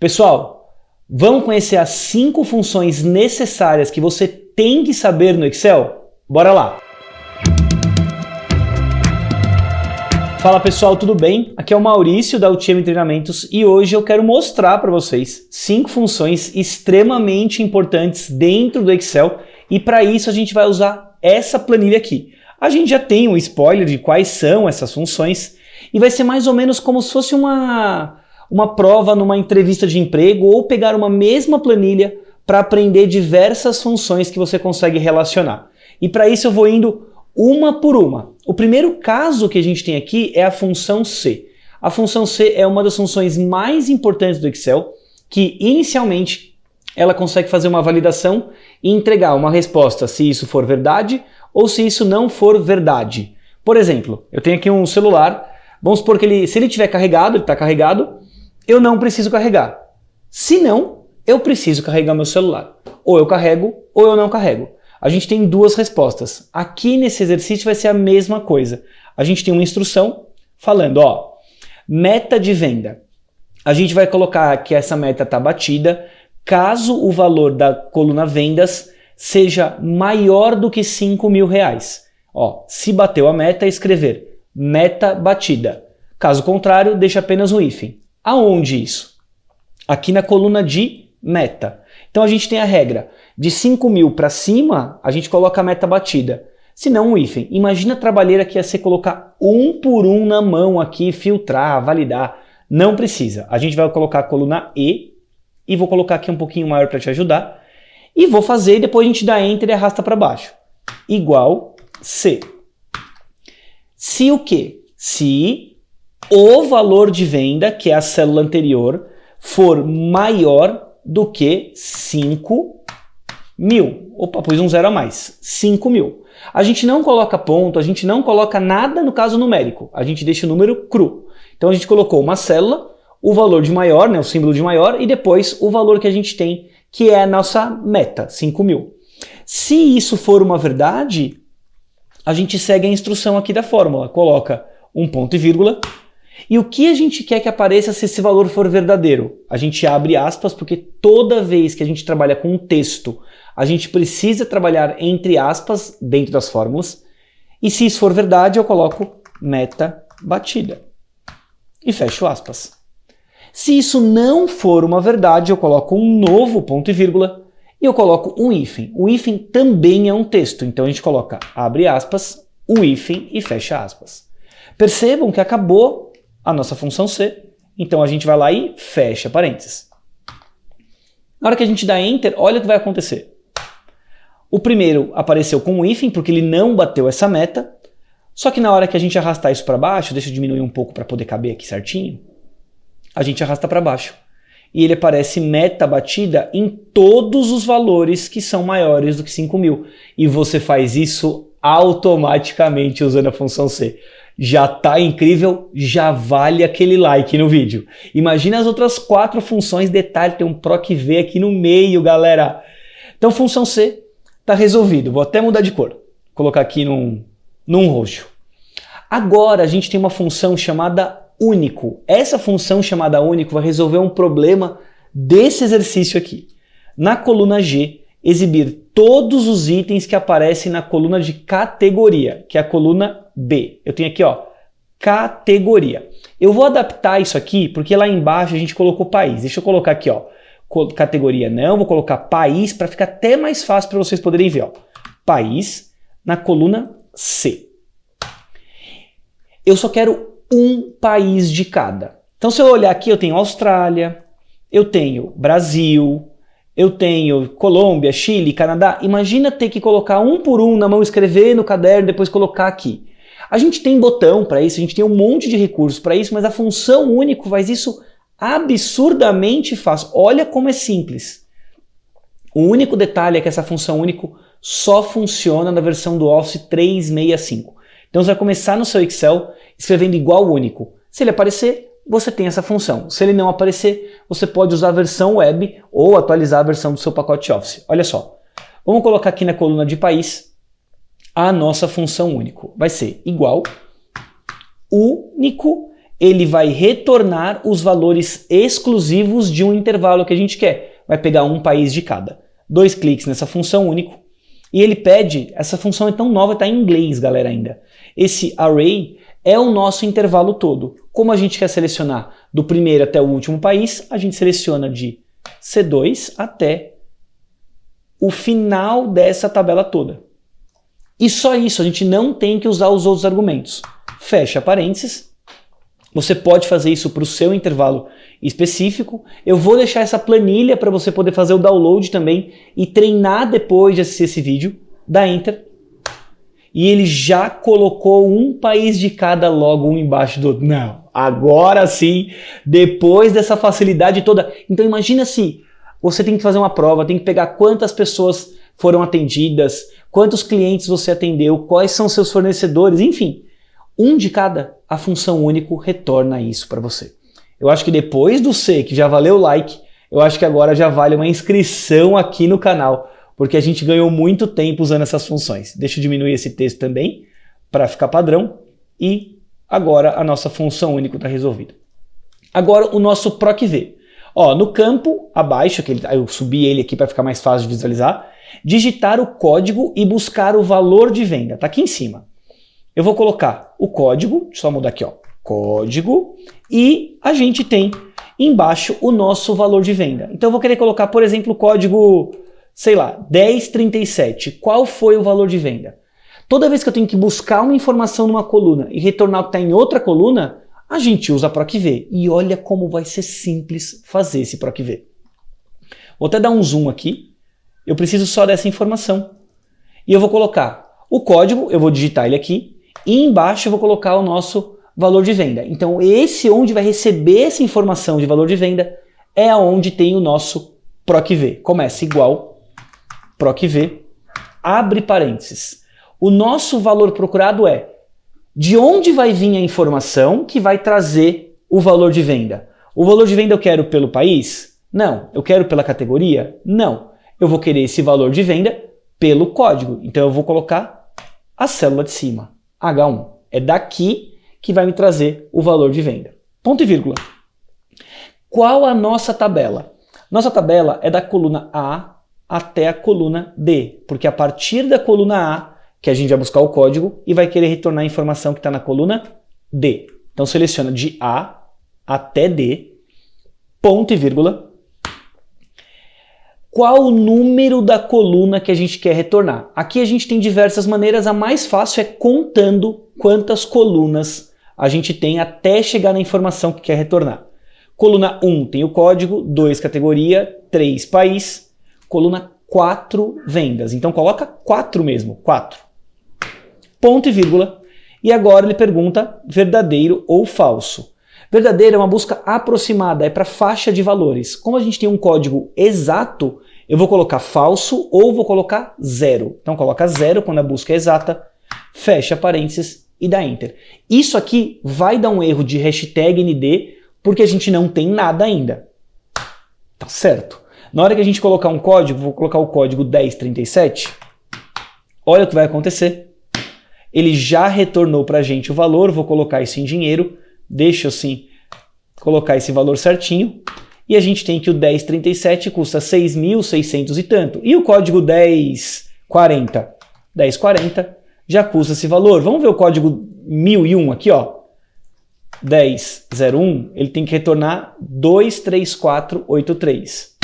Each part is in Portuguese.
Pessoal, vamos conhecer as 5 funções necessárias que você tem que saber no Excel? Bora lá! Fala pessoal, tudo bem? Aqui é o Maurício da UTM Treinamentos e hoje eu quero mostrar para vocês 5 funções extremamente importantes dentro do Excel e para isso a gente vai usar essa planilha aqui. A gente já tem um spoiler de quais são essas funções e vai ser mais ou menos como se fosse uma prova numa entrevista de emprego ou pegar uma mesma planilha para aprender diversas funções que você consegue relacionar. E para isso eu vou indo uma por uma. O primeiro caso que a gente tem aqui é a função C. A função C é uma das funções mais importantes do Excel, que inicialmente ela consegue fazer uma validação e entregar uma resposta se isso for verdade ou se isso não for verdade. Por exemplo, eu tenho aqui um celular, vamos supor que se ele estiver carregado, ele está carregado, eu não preciso carregar. Se não, eu preciso carregar meu celular. Ou eu carrego ou eu não carrego. A gente tem duas respostas. Aqui nesse exercício vai ser a mesma coisa. A gente tem uma instrução falando, ó, meta de venda. A gente vai colocar que essa meta está batida caso o valor da coluna vendas seja maior do que R$5.000. Ó, se bateu a meta, escrever meta batida. Caso contrário, deixa apenas um hífen. Aonde isso? Aqui na coluna de meta. Então a gente tem a regra. De 5.000 para cima, a gente coloca a meta batida. Se não, um hífen. Imagina a trabalheira que ia ser colocar um por um na mão aqui, filtrar, validar. Não precisa. A gente vai colocar a coluna E e vou colocar aqui um pouquinho maior para te ajudar. E vou fazer e depois a gente dá Enter e arrasta para baixo. Igual C. Se o quê? Se o valor de venda, que é a célula anterior, for maior do que 5.000. Opa, pus um zero a mais. 5.000. A gente não coloca ponto, a gente não coloca nada no caso numérico. A gente deixa o número cru. Então a gente colocou uma célula, o valor de maior, né, o símbolo de maior, e depois o valor que a gente tem, que é a nossa meta, 5.000. Se isso for uma verdade, a gente segue a instrução aqui da fórmula. Coloca um ponto e vírgula. E o que a gente quer que apareça se esse valor for verdadeiro? A gente abre aspas, porque toda vez que a gente trabalha com um texto, a gente precisa trabalhar entre aspas dentro das fórmulas. E se isso for verdade, eu coloco meta batida. E fecho aspas. Se isso não for uma verdade, eu coloco um novo ponto e vírgula e eu coloco um hífen. O hífen também é um texto, então a gente coloca abre aspas, um hífen e fecha aspas. Percebam que acabou a nossa função C, então a gente vai lá e fecha parênteses. Na hora que a gente dá Enter, olha o que vai acontecer. O primeiro apareceu com um hífen, porque ele não bateu essa meta, só que na hora que a gente arrastar isso para baixo, deixa eu diminuir um pouco para poder caber aqui certinho, a gente arrasta para baixo. E ele aparece meta batida em todos os valores que são maiores do que 5.000. E você faz isso automaticamente usando a função C. Já tá incrível, já vale aquele like no vídeo. Imagina as outras 4 funções, detalhe, tem um PROC V aqui no meio, galera. Então, função C tá resolvido. Vou até mudar de cor. Vou colocar aqui num roxo. Agora, a gente tem uma função chamada único. Essa função chamada único vai resolver um problema desse exercício aqui. Na coluna G, exibir todos os itens que aparecem na coluna de categoria, que é a coluna B. Eu tenho aqui, ó, categoria. Eu vou adaptar isso aqui, porque lá embaixo a gente colocou país. Deixa eu colocar aqui, ó, categoria não, vou colocar país para ficar até mais fácil para vocês poderem ver, ó. País na coluna C. Eu só quero um país de cada. Então se eu olhar aqui, eu tenho Austrália, eu tenho Brasil, eu tenho Colômbia, Chile, Canadá. Imagina ter que colocar um por um na mão, escrever no caderno, depois colocar aqui. A gente tem botão para isso, a gente tem um monte de recursos para isso, mas a função único faz isso absurdamente fácil. Olha como é simples. O único detalhe é que essa função único só funciona na versão do Office 365. Então você vai começar no seu Excel escrevendo igual único. Se ele aparecer, você tem essa função. Se ele não aparecer, você pode usar a versão web ou atualizar a versão do seu pacote Office. Olha só, vamos colocar aqui na coluna de país a nossa função único. Vai ser igual único ele vai retornar os valores exclusivos de um intervalo que a gente quer. Vai pegar um país de cada. 2 cliques nessa função único. E ele pede, essa função é tão nova, está em inglês, galera, ainda. Esse array é o nosso intervalo todo. Como a gente quer selecionar do primeiro até o último país, a gente seleciona de C2 até o final dessa tabela toda. E só isso, a gente não tem que usar os outros argumentos. Fecha parênteses. Você pode fazer isso para o seu intervalo específico. Eu vou deixar essa planilha para você poder fazer o download também e treinar depois de assistir esse vídeo. Dá Enter. E ele já colocou um país de cada logo um embaixo do outro. Não, agora sim, depois dessa facilidade toda. Então imagina se você tem que fazer uma prova, tem que pegar quantas pessoas foram atendidas, quantos clientes você atendeu, quais são seus fornecedores, enfim. Um de cada, a função único retorna isso para você. Eu acho que depois do C, que já valeu o like, eu acho que agora já vale uma inscrição aqui no canal, porque a gente ganhou muito tempo usando essas funções. Deixa eu diminuir esse texto também, para ficar padrão, e agora a nossa função único está resolvida. Agora o nosso PROC-V. Ó, no campo abaixo, eu subi ele aqui para ficar mais fácil de visualizar, digitar o código e buscar o valor de venda. Está aqui em cima. Eu vou colocar o código, deixa eu só mudar aqui, ó, código, e a gente tem embaixo o nosso valor de venda. Então eu vou querer colocar, por exemplo, o código, sei lá, 1037. Qual foi o valor de venda? Toda vez que eu tenho que buscar uma informação numa coluna e retornar o que está em outra coluna, a gente usa PROC-V. E olha como vai ser simples fazer esse PROC-V. Vou até dar um zoom aqui. Eu preciso só dessa informação. E eu vou colocar o código, eu vou digitar ele aqui, e embaixo eu vou colocar o nosso valor de venda. Então esse onde vai receber essa informação de valor de venda é onde tem o nosso PROC-V. Começa igual, PROC-V, abre parênteses. O nosso valor procurado é de onde vai vir a informação que vai trazer o valor de venda. O valor de venda eu quero pelo país? Não. Eu quero pela categoria? Não. Eu vou querer esse valor de venda pelo código. Então eu vou colocar a célula de cima, H1. É daqui que vai me trazer o valor de venda. Ponto e vírgula. Qual a nossa tabela? Nossa tabela é da coluna A até a coluna D, porque a partir da coluna A que a gente vai buscar o código e vai querer retornar a informação que está na coluna D. Então seleciona de A até D, ponto e vírgula. Qual o número da coluna que a gente quer retornar? Aqui a gente tem diversas maneiras, a mais fácil é contando quantas colunas a gente tem até chegar na informação que quer retornar. Coluna 1 tem o código, 2 categoria, 3 país, coluna 4 vendas. Então coloca 4 mesmo, 4. Ponto e vírgula. E agora ele pergunta verdadeiro ou falso. Verdadeiro é uma busca aproximada, é para faixa de valores. Como a gente tem um código exato, eu vou colocar falso ou vou colocar 0. Então coloca 0 quando a busca é exata, fecha parênteses e dá Enter. Isso aqui vai dar um erro de hashtag ND, porque a gente não tem nada ainda. Tá certo? Na hora que a gente colocar um código, vou colocar o código 1037, olha o que vai acontecer. Ele já retornou para a gente o valor, vou colocar isso em dinheiro, deixa eu sim colocar esse valor certinho, e a gente tem que o 1037 custa 6.600 e tanto, e o código 1040 já custa esse valor. Vamos ver o código 1001 aqui, ó, 1001, ele tem que retornar 23483.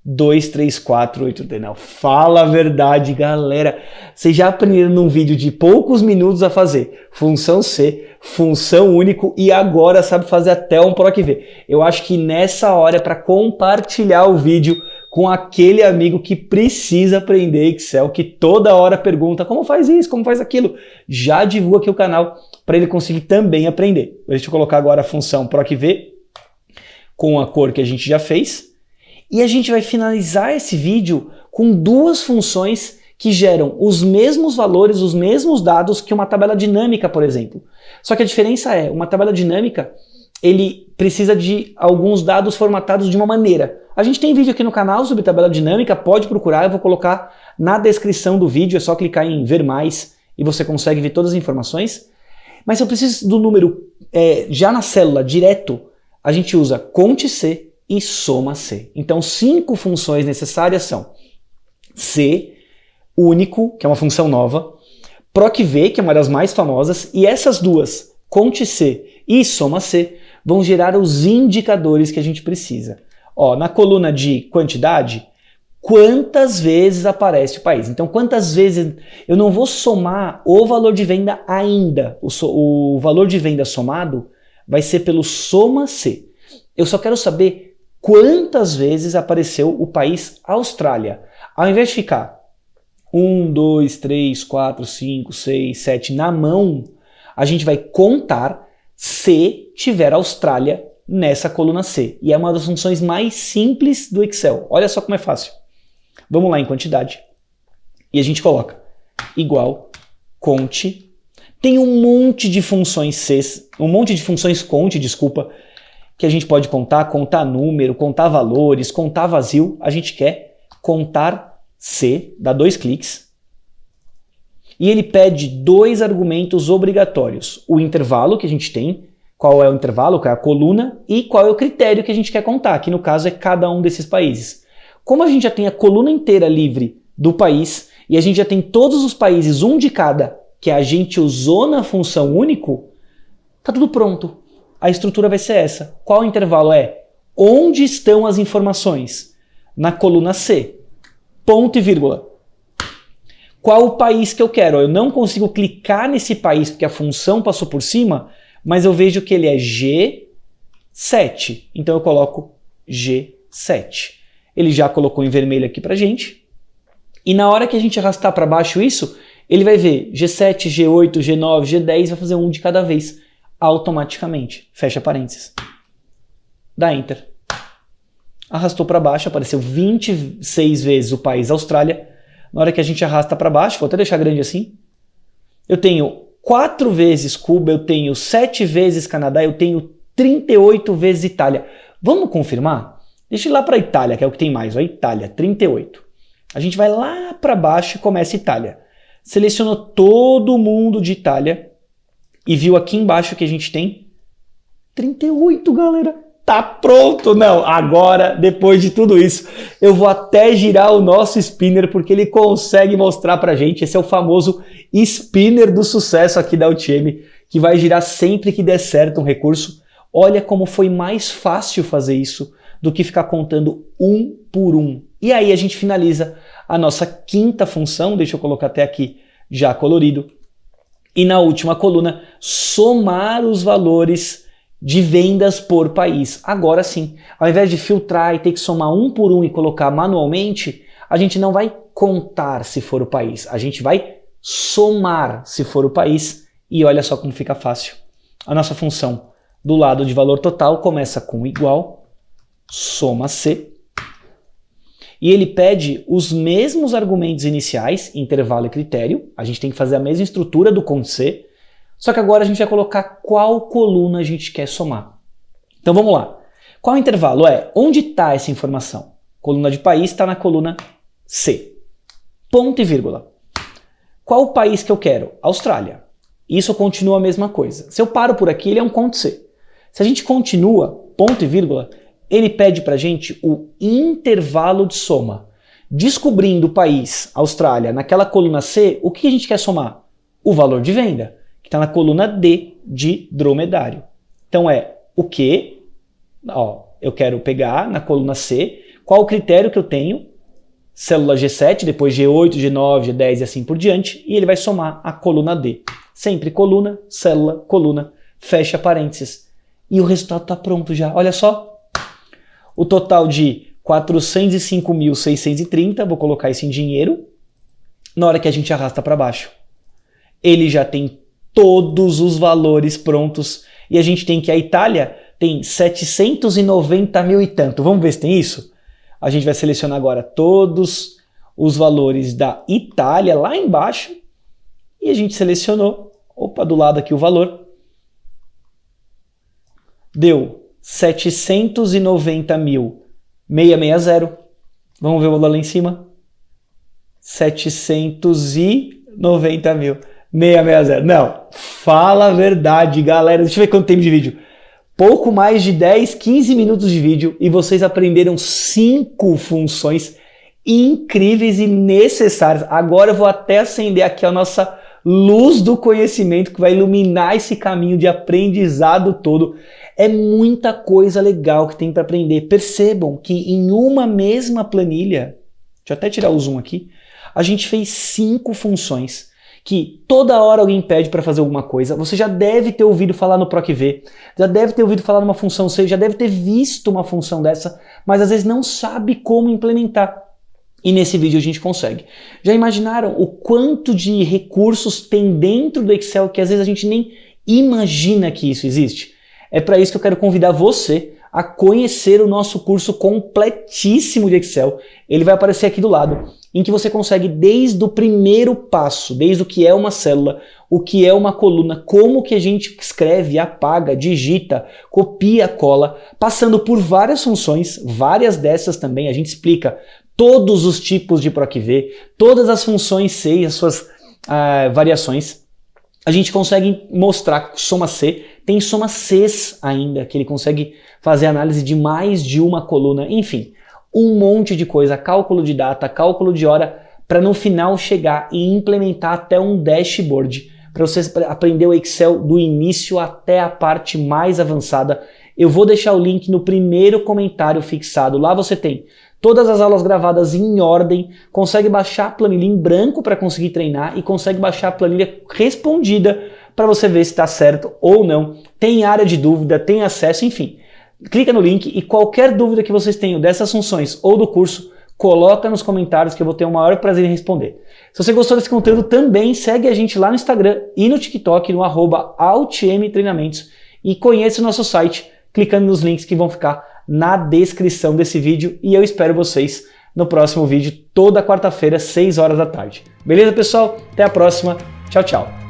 23483. Não, fala a verdade, galera. Vocês já aprenderam num vídeo de poucos minutos a fazer função C, função único e agora sabe fazer até um PROC-V. Eu acho que nessa hora é para compartilhar o vídeo com aquele amigo que precisa aprender Excel, que toda hora pergunta como faz isso, como faz aquilo. Já divulga aqui o canal para ele conseguir também aprender. Deixa eu colocar agora a função PROC-V com a cor que a gente já fez. E a gente vai finalizar esse vídeo com 2 funções que geram os mesmos valores, os mesmos dados que uma tabela dinâmica, por exemplo. Só que a diferença é, uma tabela dinâmica, ele precisa de alguns dados formatados de uma maneira. A gente tem vídeo aqui no canal sobre tabela dinâmica, pode procurar, eu vou colocar na descrição do vídeo, é só clicar em ver mais e você consegue ver todas as informações. Mas se eu preciso do número já na célula, direto, a gente usa CONT-C e SOMA-C. Então, 5 funções necessárias são C, único, que é uma função nova, PROC-V, que é uma das mais famosas, e essas duas, CONT-C e SOMA-C, vão gerar os indicadores que a gente precisa. Ó, na coluna de quantidade, quantas vezes aparece o país. Então, quantas vezes... Eu não vou somar o valor de venda ainda. O valor de venda somado vai ser pelo SOMA-C. Eu só quero saber quantas vezes apareceu o país Austrália. Ao invés de ficar 1, 2, 3, 4, 5, 6, 7 na mão, a gente vai contar se tiver Austrália nessa coluna C. E é uma das funções mais simples do Excel. Olha só como é fácil. Vamos lá em quantidade. E a gente coloca igual cont. Tem um monte de funções C, um monte de funções cont, desculpa, que a gente pode contar número, contar valores, contar vazio. A gente quer contar C, dá 2 cliques. E ele pede 2 argumentos obrigatórios. O intervalo que a gente tem, qual é o intervalo, qual é a coluna, e qual é o critério que a gente quer contar, que no caso é cada um desses países. Como a gente já tem a coluna inteira livre do país, e a gente já tem todos os países, um de cada, que a gente usou na função único, tá tudo pronto. A estrutura vai ser essa. Qual o intervalo é? Onde estão as informações? Na coluna C. Ponto e vírgula. Qual o país que eu quero? Eu não consigo clicar nesse país porque a função passou por cima, mas eu vejo que ele é G7. Então eu coloco G7. Ele já colocou em vermelho aqui pra gente. E na hora que a gente arrastar para baixo isso, ele vai ver G7, G8, G9, G10, vai fazer um de cada vez, automaticamente. Fecha parênteses. Dá Enter. Arrastou para baixo, apareceu 26 vezes o país Austrália. Na hora que a gente arrasta para baixo, vou até deixar grande assim, eu tenho 4 vezes Cuba, eu tenho 7 vezes Canadá, eu tenho 38 vezes Itália. Vamos confirmar? Deixa eu ir lá para a Itália, que é o que tem mais. Ó, Itália, 38. A gente vai lá para baixo e começa Itália. Selecionou todo mundo de Itália e viu aqui embaixo que a gente tem 38, galera. Tá pronto? Não, agora, depois de tudo isso, eu vou até girar o nosso spinner porque ele consegue mostrar pra gente. Esse é o famoso spinner do sucesso aqui da UTM, que vai girar sempre que der certo um recurso. Olha como foi mais fácil fazer isso do que ficar contando um por um. E aí a gente finaliza a nossa quinta função, deixa eu colocar até aqui já colorido. E na última coluna, somar os valores de vendas por país. Agora sim, ao invés de filtrar e ter que somar um por um e colocar manualmente, a gente não vai contar se for o país, a gente vai somar se for o país e olha só como fica fácil. A nossa função do lado de valor total começa com igual, soma C, e ele pede os mesmos argumentos iniciais, intervalo e critério, a gente tem que fazer a mesma estrutura do CONT-C, só que agora a gente vai colocar qual coluna a gente quer somar. Então vamos lá. Qual intervalo é? Onde está essa informação? Coluna de país está na coluna C. Ponto e vírgula. Qual o país que eu quero? Austrália. Isso continua a mesma coisa. Se eu paro por aqui, ele é um CONT-C. Se a gente continua, ponto e vírgula, ele pede para a gente o intervalo de soma. Descobrindo o país, Austrália, naquela coluna C, o que a gente quer somar? O valor de venda, que está na coluna D de dromedário. Então é o que? Eu quero pegar na coluna C, qual o critério que eu tenho? Célula G7, depois G8, G9, G10 e assim por diante, e ele vai somar a coluna D. Sempre coluna, célula, coluna, fecha parênteses. E o resultado está pronto já. Olha só. O total de 405.630, vou colocar isso em dinheiro, na hora que a gente arrasta para baixo. Ele já tem todos os valores prontos e a gente tem que a Itália tem 790 mil e tanto. Vamos ver se tem isso? A gente vai selecionar agora todos os valores da Itália lá embaixo e a gente selecionou, do lado aqui o valor, deu 790.660. Vamos ver o valor lá em cima. 790 mil. 660. Não, fala a verdade, galera. Deixa eu ver quanto tempo de vídeo. Pouco mais de 10, 15 minutos de vídeo e vocês aprenderam 5 funções incríveis e necessárias. Agora eu vou até acender aqui a nossa luz do conhecimento que vai iluminar esse caminho de aprendizado todo. É muita coisa legal que tem para aprender. Percebam que em uma mesma planilha, deixa eu até tirar o zoom aqui, a gente fez 5 funções que toda hora alguém pede para fazer alguma coisa. Você já deve ter ouvido falar no PROC-V, já deve ter ouvido falar numa função C, já deve ter visto uma função dessa, mas às vezes não sabe como implementar. E nesse vídeo a gente consegue. Já imaginaram o quanto de recursos tem dentro do Excel que às vezes a gente nem imagina que isso existe? É para isso que eu quero convidar você a conhecer o nosso curso completíssimo de Excel. Ele vai aparecer aqui do lado, em que você consegue desde o primeiro passo, desde o que é uma célula, o que é uma coluna, como que a gente escreve, apaga, digita, copia, cola, passando por várias funções, várias dessas também, a gente explica todos os tipos de PROC-V, todas as funções C e as suas variações. A gente consegue mostrar soma C, tem soma Cs ainda, que ele consegue fazer análise de mais de uma coluna, enfim, um monte de coisa, cálculo de data, cálculo de hora, para no final chegar e implementar até um dashboard, para você aprender o Excel do início até a parte mais avançada. Eu vou deixar o link no primeiro comentário fixado, lá você tem todas as aulas gravadas em ordem, consegue baixar a planilha em branco para conseguir treinar e consegue baixar a planilha respondida para você ver se está certo ou não. Tem área de dúvida, tem acesso, enfim. Clica no link e qualquer dúvida que vocês tenham dessas funções ou do curso, coloca nos comentários que eu vou ter o maior prazer em responder. Se você gostou desse conteúdo, também segue a gente lá no Instagram e no TikTok, no @altmtreinamentos, e conheça o nosso site clicando nos links que vão ficar na descrição desse vídeo, e eu espero vocês no próximo vídeo, toda quarta-feira, 6 horas da tarde. Beleza, pessoal? Até a próxima. Tchau, tchau.